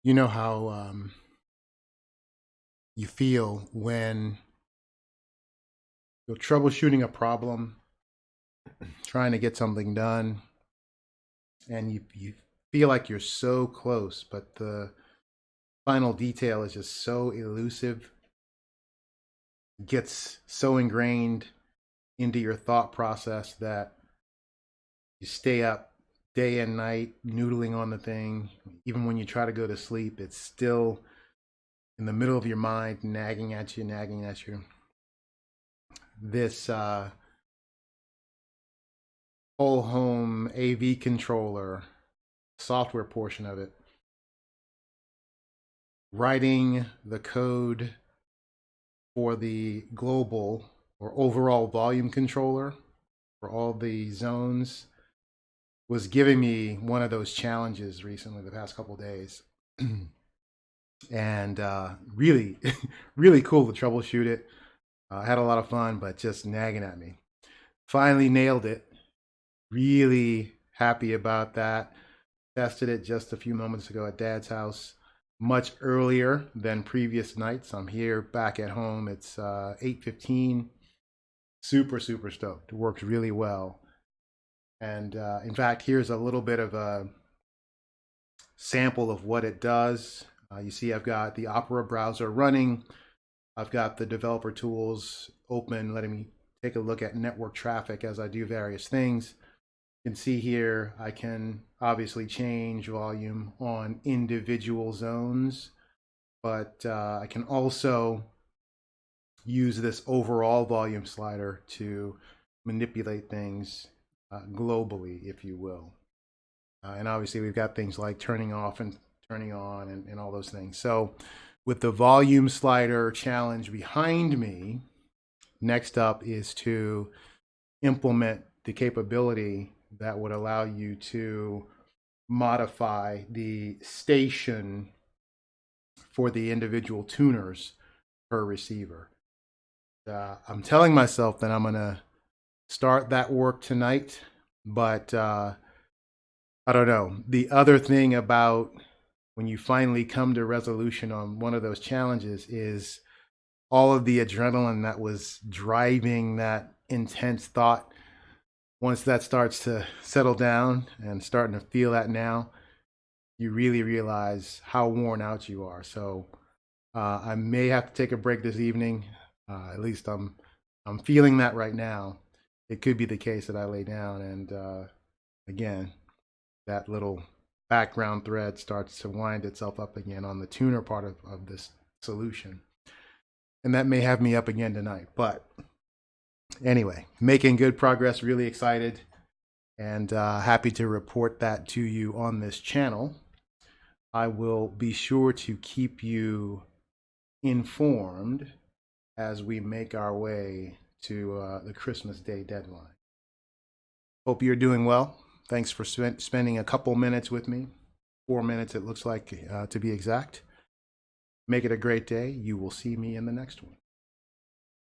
You know how you feel when you're troubleshooting a problem, trying to get something done, and you feel like you're so close, but the final detail is just so elusive, gets so ingrained into your thought process that you stay up day and night noodling on the thing. Even when you try to go to sleep, it's still in the middle of your mind, nagging at you, nagging at you. This whole home AV controller software portion of it, writing the code for the global or overall volume controller for all the zones was giving me one of those challenges recently, the past couple of days. And really, really cool to troubleshoot it. I had a lot of fun, but just nagging at me. Finally nailed it. Really happy about that. Tested it just a few moments ago at Dad's house, much earlier than previous nights. I'm here back at home. It's 8:15. Super, super stoked. It works really well. And in fact, here's a little bit of a sample of what it does. You see I've got the Opera browser running. I've got the developer tools open, letting me take a look at network traffic as I do various things. You can see here I can obviously change volume on individual zones, but I can also use this overall volume slider to manipulate things globally, if you will. And obviously we've got things like turning off and turning on and all those things. So with the volume slider challenge behind me, next up is to implement the capability that would allow you to modify the station for the individual tuners per receiver. I'm telling myself that I'm going to start that work tonight, but I don't know. The other thing about when you finally come to resolution on one of those challenges is all of the adrenaline that was driving that intense thought. Once that starts to settle down and starting to feel that now, you really realize how worn out you are. So I may have to take a break this evening. At least I'm feeling that right now. It could be the case that I lay down and again, that little background thread starts to wind itself up again on the tuner part of this solution. And that may have me up again tonight. But anyway, making good progress, really excited, and happy to report that to you on this channel. I will be sure to keep you informed as we make our way to the Christmas Day deadline. Hope you're doing well. Thanks for spending a couple minutes with me. 4 minutes, it looks like, to be exact. Make it a great day. You will see me in the next one.